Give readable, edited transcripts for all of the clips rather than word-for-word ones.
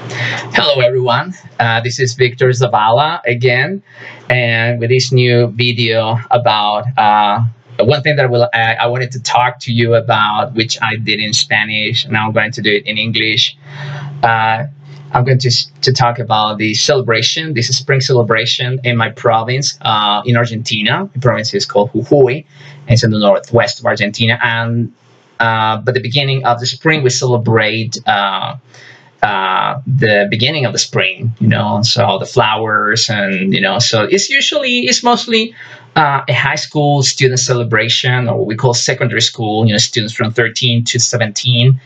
Hello, everyone. This is Victor Zavala again, and with this new video about one thing that I wanted to talk to you about, which I did in Spanish. Now I'm going to do it in English. Uh, I'm going to talk about the celebration. This is spring celebration in my province in Argentina. The province is called Jujuy. It's in the northwest of Argentina, and but the beginning of the spring we celebrate. The beginning of the spring, so the flowers and, so it's mostly a high school student celebration, or what we call secondary school, students from 13 to 17.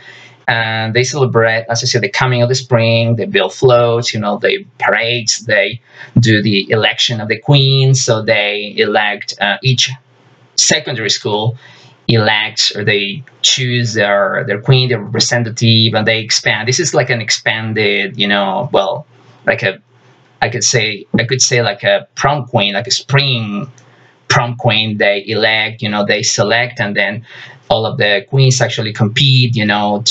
And they celebrate, as I said, the coming of the spring. They build floats, they parades, they do the election of the queen. So they elect each secondary school elects, or they choose their queen, their representative, and they expand. This is like an expanded, well, like I could say like a prom queen, like a spring prom queen. They elect, they select, and then all of the queens actually compete, to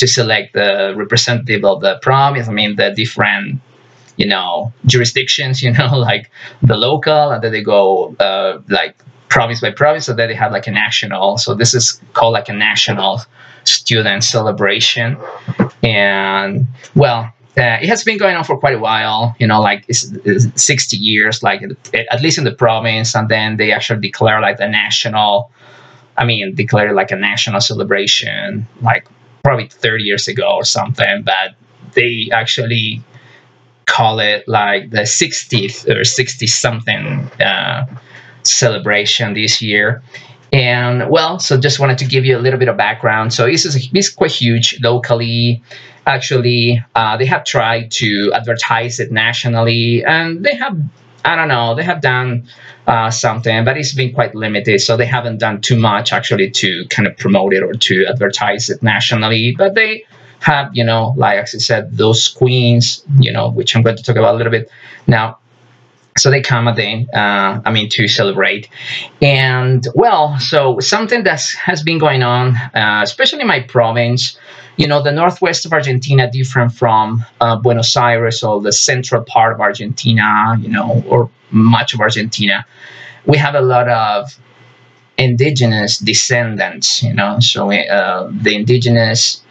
select the representative of the province. The different, jurisdictions, like the local, and then they go like province by province, so that they have like a national. So this is called like a national student celebration. And well, it has been going on for quite a while, like it's 60 years, like at least in the province. And then they actually declare like the national, declare like a national celebration, like probably 30 years ago or something. But they actually call it like the 60th or 60 something celebration this year. And well, so just wanted to give you a little bit of background. So it's quite huge locally. Actually, they have tried to advertise it nationally, and they have, I don't know, they have done something, but it's been quite limited. So they haven't done too much actually to kind of promote it or to advertise it nationally. But they have, like as I said, those queens, which I'm going to talk about a little bit now. So they come a day, to celebrate. And well, so something that has been going on, especially in my province, the northwest of Argentina, different from Buenos Aires or the central part of Argentina, or much of Argentina. We have a lot of indigenous descendants, so the indigenous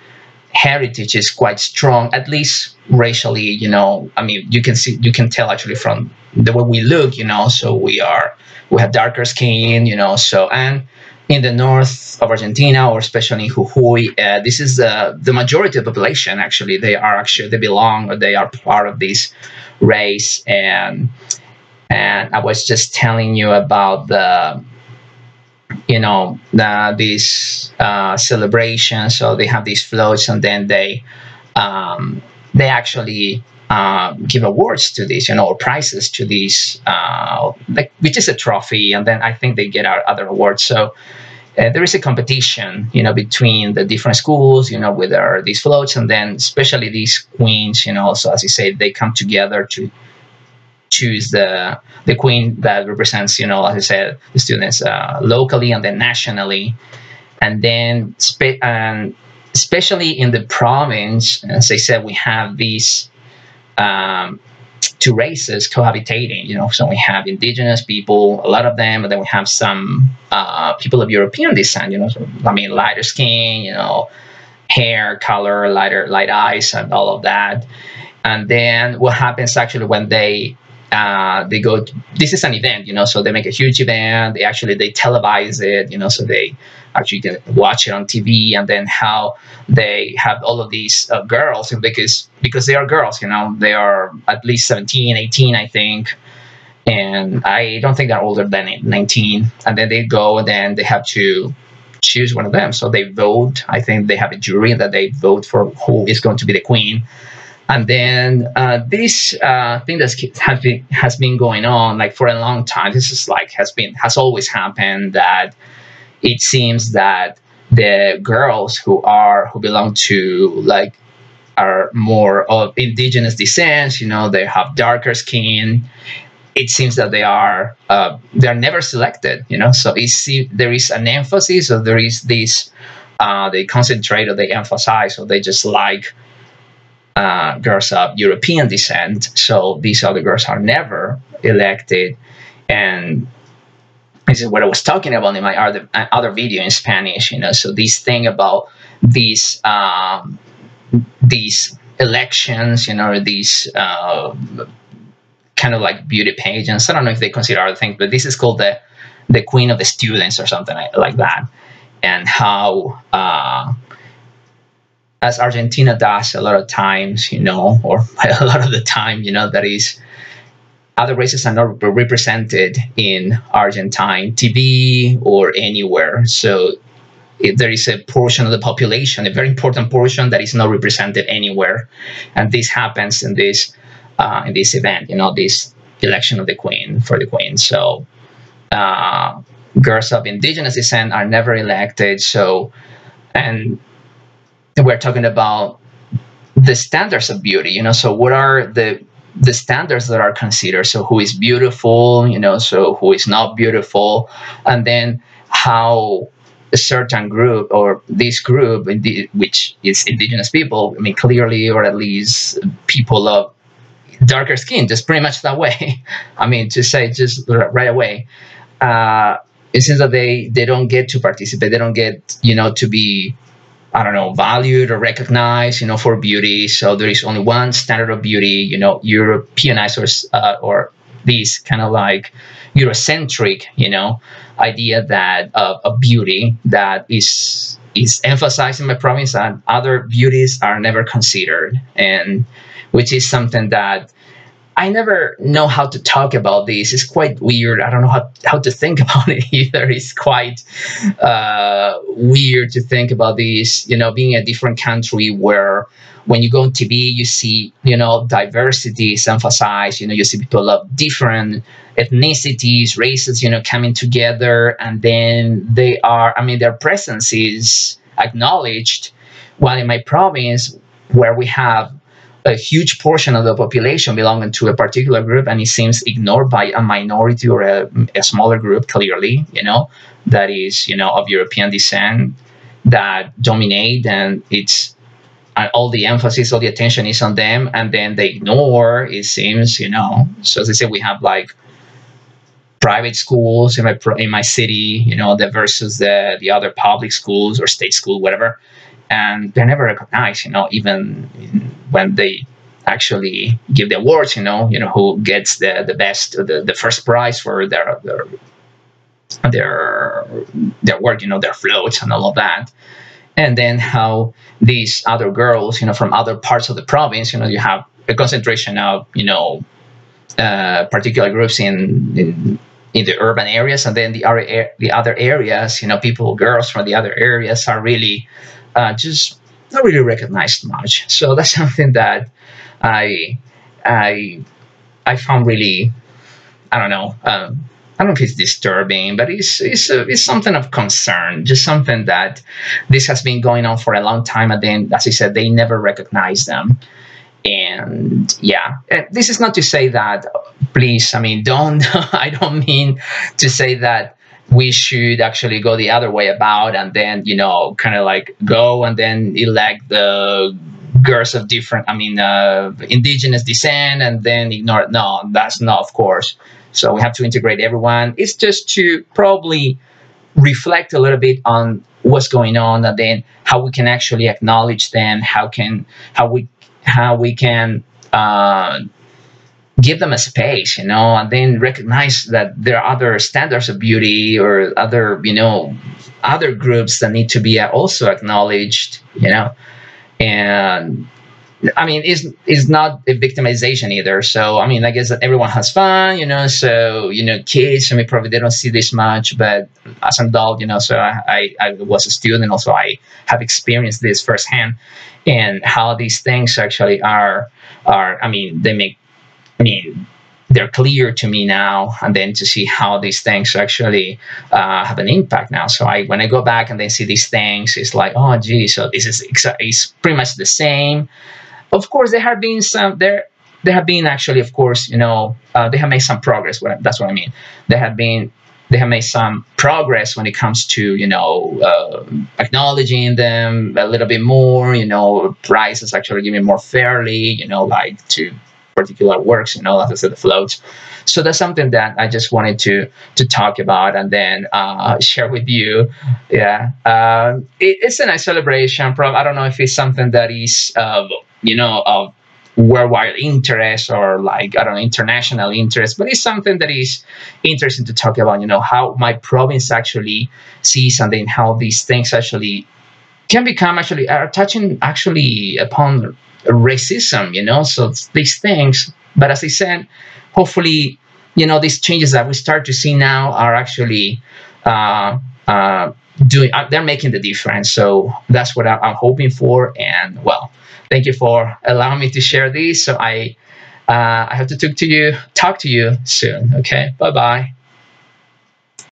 heritage is quite strong, at least racially. You can tell actually from the way we look, so we have darker skin, so. And in the north of Argentina, or especially in Jujuy, this is the majority of the population. Actually, they belong, or they are part of this race. And I was just telling you about these celebrations. So they have these floats, and then they actually give awards to these, or prizes to these, which is a trophy. And then I think they get our other awards. So there is a competition, between the different schools, with these floats, and then especially these queens, so as you say, they come together to choose the queen that represents, as I said, the students locally and then nationally. And then especially in the province, as I said, we have these two races cohabitating, so we have indigenous people, a lot of them, and then we have some people of European descent, so, lighter skin, hair color, light eyes, and all of that. And then what happens actually when they go this is an event, so they make a huge event. They televise it, so they actually can watch it on TV. And then how they have all of these girls, because they are girls, they are at least 17, 18, I think. And I don't think they're older than 19. And then they go, and then they have to choose one of them. So they vote. I think they have a jury that they vote for who is going to be the queen. And then this thing that has been going on like for a long time. This is like has always happened, that it seems that the girls who belong to like are more of indigenous descent, they have darker skin. It seems that they're never selected, So there is an emphasis, or there is this they concentrate, or they emphasize, or they just like girls of European descent. So these other girls are never elected. And this is what I was talking about in my other video in Spanish. So this thing about these elections, these kind of like beauty pageants. I don't know if they consider other things, but this is called the queen of the students or something like that. And how, as Argentina does a lot of times, or a lot of the time, that is, other races are not represented in Argentine TV or anywhere. So there is a portion of the population, a very important portion, that is not represented anywhere, and this happens in this event, this election of the queen for the queen. So girls of indigenous descent are never elected. So, and we're talking about the standards of beauty. So what are the standards that are considered? So who is beautiful? So who is not beautiful, and then how a certain group, or this group, which is indigenous people, clearly, or at least people of darker skin, just pretty much that way. To say just right away, it seems that they don't get to participate. They don't get, to be, I don't know, valued or recognized, for beauty. So there is only one standard of beauty, Europeanized, or these kind of like Eurocentric, idea that of beauty that is emphasized in my province, and other beauties are never considered, and which is something that I never know how to talk about. This is quite weird. I don't know how to think about it either. It's quite weird to think about this, being a different country where when you go on TV, you see, diversity is emphasized. You see people of different ethnicities, races, coming together, and then their presence is acknowledged. While in my province, where we have a huge portion of the population belonging to a particular group, and it seems ignored by a minority or a smaller group, clearly, that is, of European descent, that dominate, and it's all the emphasis, all the attention is on them, and then they ignore, it seems, So as I said, we have like private schools in my city, versus the other public schools or state school, whatever. And they're never recognized, even when they actually give the awards, who gets the best, the first prize for their work, their floats and all of that. And then how these other girls, from other parts of the province, you have a concentration of, particular groups in the urban areas, and then the other areas, girls from the other areas are really just not really recognized much. So that's something that I found really, I don't know. I don't know if it's disturbing, but it's something of concern. Just something that this has been going on for a long time, and then, as I said, they never recognize them. And yeah, this is not to say that, please, don't. I don't mean to say that we should actually go the other way about, and then, kind of like go and then elect the girls of different, indigenous descent, and then ignore it. No, that's not, of course. So we have to integrate everyone. It's just to probably reflect a little bit on what's going on, and then how we can actually acknowledge them, how we can give them a space, and then recognize that there are other standards of beauty, or other, other groups that need to be also acknowledged, and it's not a victimization either. So, I guess that everyone has fun, so, kids, probably they don't see this much, but as an adult, so I was a student, also I have experienced this firsthand, and how these things actually are, they make, they're clear to me now, and then to see how these things actually have an impact now. So when I go back and then see these things, it's like, oh, gee, so this is pretty much the same. Of course, there have been actually, of course, they have made some progress. That's what I mean. There have been they have made some progress when it comes to, acknowledging them a little bit more. Prices actually giving more fairly, like to particular works, as I said, the floats. So that's something that I just wanted to talk about and then share with you. Yeah, it's a nice celebration. Probably, I don't know if it's something that is, of worldwide interest or like, I don't know, international interest, but it's something that is interesting to talk about. How my province actually sees and then how these things actually can become, actually are touching actually upon racism. So these things. But as I said, hopefully, these changes that we start to see now are actually uh, uh, they're making the difference. So that's what I'm hoping for. And well, thank you for allowing me to share this. So I have to talk to you soon. Okay, bye bye.